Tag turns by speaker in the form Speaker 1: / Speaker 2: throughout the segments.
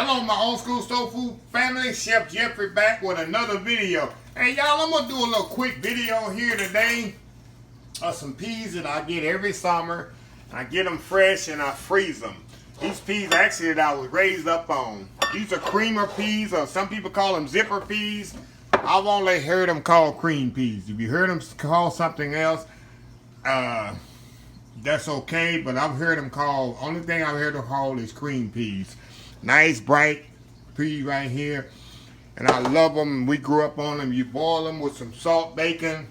Speaker 1: Hello, my old school soul food family. Chef Jeffrey back with another video. Hey, y'all, I'm gonna do a little quick video here today of some peas that I get every summer. I get them fresh and I freeze them. These peas actually that I was raised up on. These are creamer peas, or some people call them zipper peas. I've only heard them called cream peas. If you heard them called something else, that's okay, but I've heard them called, only thing I've heard them called is cream peas. Nice bright pea right here, and I love them. We grew up on them. You boil them with some salt, bacon,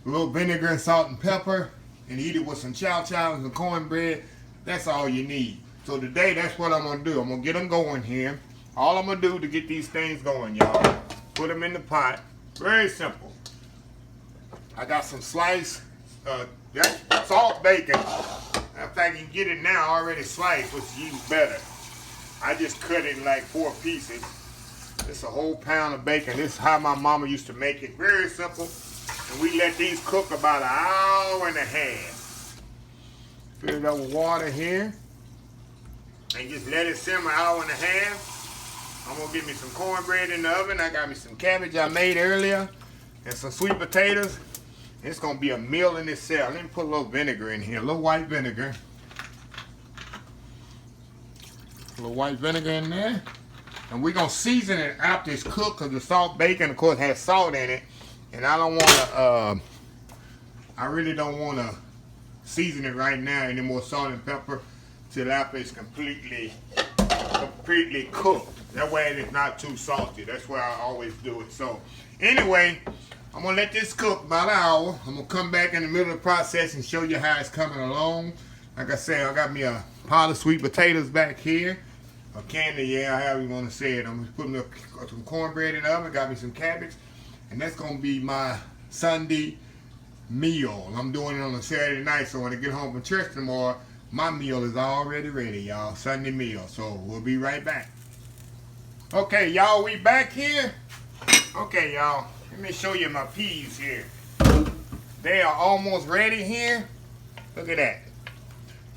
Speaker 1: a little vinegar and salt and pepper, and eat it with some chow chow and some cornbread. That's all you need. So today, that's what I'm gonna do. I'm gonna get them going here. All I'm gonna do to get these things going, y'all, put them in the pot. Very simple. I got some sliced salt bacon. In fact, you can get it now already sliced, which is even better. I just cut it in like 4 pieces. It's a whole pound of bacon. This is how my mama used to make it. Very simple. And we let these cook about an hour and a half. Fill it up with water here. And just let it simmer an hour and a half. I'm gonna get me some cornbread in the oven. I got me some cabbage I made earlier. And some sweet potatoes. It's gonna be a meal in itself. Let me put a little vinegar in here. A little white vinegar. A little white vinegar in there, and we're gonna season it after it's cooked, because the salt bacon, of course, has salt in it, and I don't want to. I really don't want to season it right now any more salt and pepper till after it's completely cooked. That way it's not too salty. That's why I always do it. So anyway, I'm gonna let this cook about an hour. I'm gonna come back in the middle of the process and show you how it's coming along. Like I said, I got me a pile of sweet potatoes back here. Or candy, yeah, however you want to say it. I'm putting some cornbread in the oven, got me some cabbage, and that's going to be my Sunday meal. I'm doing it on a Saturday night, so when I get home from church tomorrow, my meal is already ready, y'all. Sunday meal. So we'll be right back. Okay, y'all, we back here. Okay, y'all, let me show you my peas here. They are almost ready here. Look at that.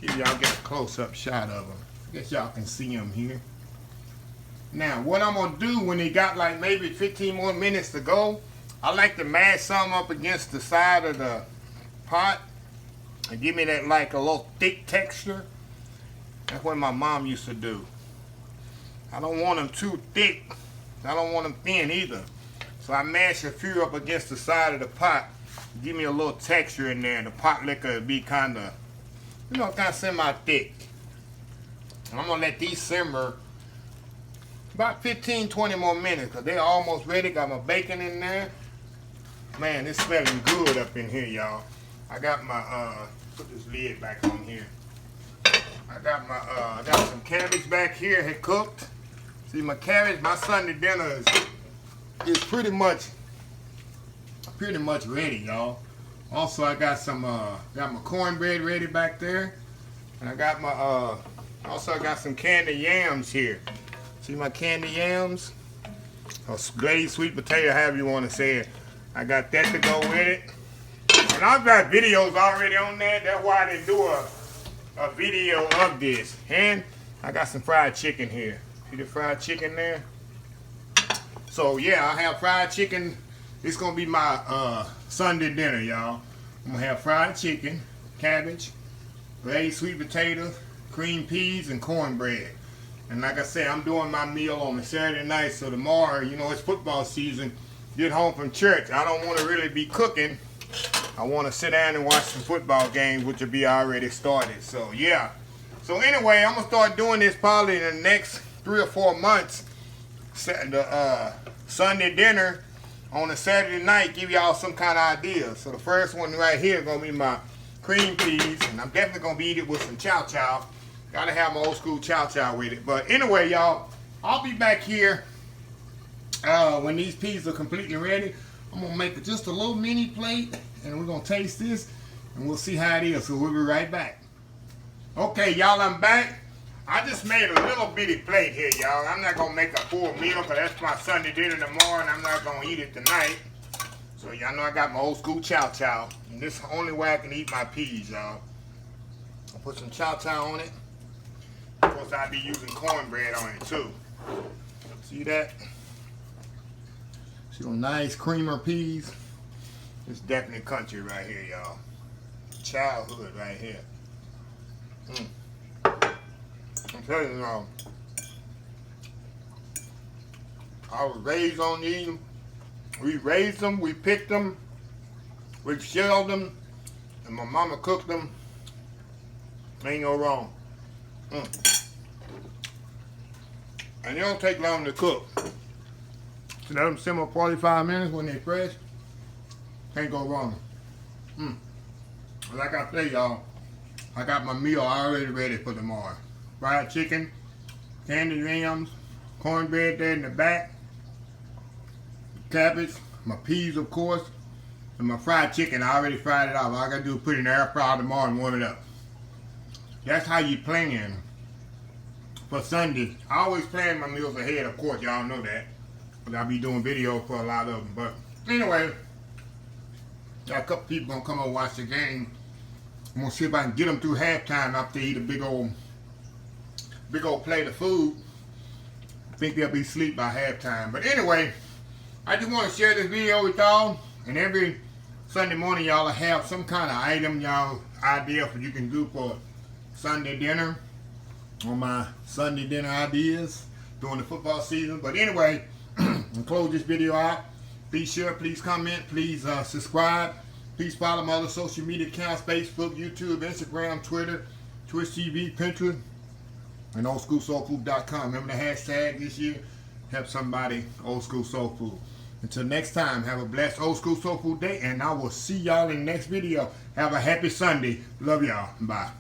Speaker 1: See if y'all get a close-up shot of them. Guess y'all can see them here. Now, what I'm gonna do when they got like maybe 15 more minutes to go, I like to mash some up against the side of the pot and give me that like a little thick texture. That's what my mom used to do. I don't want them too thick. I don't want them thin either. So I mash a few up against the side of the pot. Give me a little texture in there. The pot liquor will be kind of, you know, kind of semi-thick. And I'm going to let these simmer about 15-20 more minutes, because they're almost ready. Got my bacon in there. Man, it's smelling good up in here, y'all. I got my, put this lid back on here. I got some cabbage back here had cooked. See, my cabbage, my Sunday dinner is pretty much ready, y'all. Also, I got some, got my cornbread ready back there. And I got my, also, I got some candy yams here. See my candy yams? Or glazed sweet potato, however you want to say it. I got that to go with it. And I've got videos already on that. That's why I didn't do a video of this. And I got some fried chicken here. See the fried chicken there? So yeah, I have fried chicken. It's going to be my Sunday dinner, y'all. I'm going to have fried chicken, cabbage, glazed sweet potatoes, cream peas, and cornbread. And like I said, I'm doing my meal on a Saturday night, so tomorrow, you know, it's football season. Get home from church, I don't want to really be cooking. I want to sit down and watch some football games, which will be already started. So yeah. So anyway, I'm gonna start doing this probably in the next 3 or 4 months. The Sunday dinner on a Saturday night, give y'all some kind of idea. So the first one right here is gonna be my cream peas, and I'm definitely gonna be eating it with some chow chow. Gotta have my old school chow chow with it. But anyway, y'all, I'll be back here when these peas are completely ready. I'm gonna make just a little mini plate, and we're gonna taste this, and we'll see how it is. So we'll be right back. Okay, y'all, I'm back. I just made a little bitty plate here, y'all. I'm not gonna make a full meal, because that's my Sunday dinner tomorrow, and I'm not gonna eat it tonight. So y'all know I got my old school chow chow, and this is the only way I can eat my peas, y'all. I'll put some chow chow on it. Of course, I'll be using cornbread on it too. See that? See those nice creamer peas? It's definitely country right here, y'all. Childhood right here. I'm telling you, I was raised on these. We raised them, we picked them, we shelled them, and my mama cooked them. Ain't no wrong. And they don't take long to cook. So let them simmer 45 minutes when they're fresh. Can't go wrong. Like I say, y'all, I got my meal already ready for tomorrow. Fried chicken, candied yams, cornbread there in the back, cabbage, my peas of course, and my fried chicken. I already fried it up. All I gotta do is put it in the air fryer tomorrow and warm it up. That's how you plan for Sunday. I always plan my meals ahead, of course, y'all know that. But I'll be doing videos for a lot of them. But anyway, got a couple people gonna come and watch the game. I'm gonna see if I can get them through halftime after they eat a big old plate of food. I think they'll be asleep by halftime. But anyway, I just want to share this video with y'all. And every Sunday morning, y'all have some kind of item, y'all idea for you can do for Sunday dinner. On my Sunday dinner ideas during the football season. But anyway, I'll close this video out. Be sure, please comment, please subscribe. Please follow my other social media accounts, Facebook, YouTube, Instagram, Twitter, Twitch TV, Pinterest, and oldschoolsoulfood.com. Remember the hashtag this year? Help somebody, Old School Soul Food. Until next time, have a blessed Old School Soul Food day, and I will see y'all in the next video. Have a happy Sunday. Love y'all. Bye.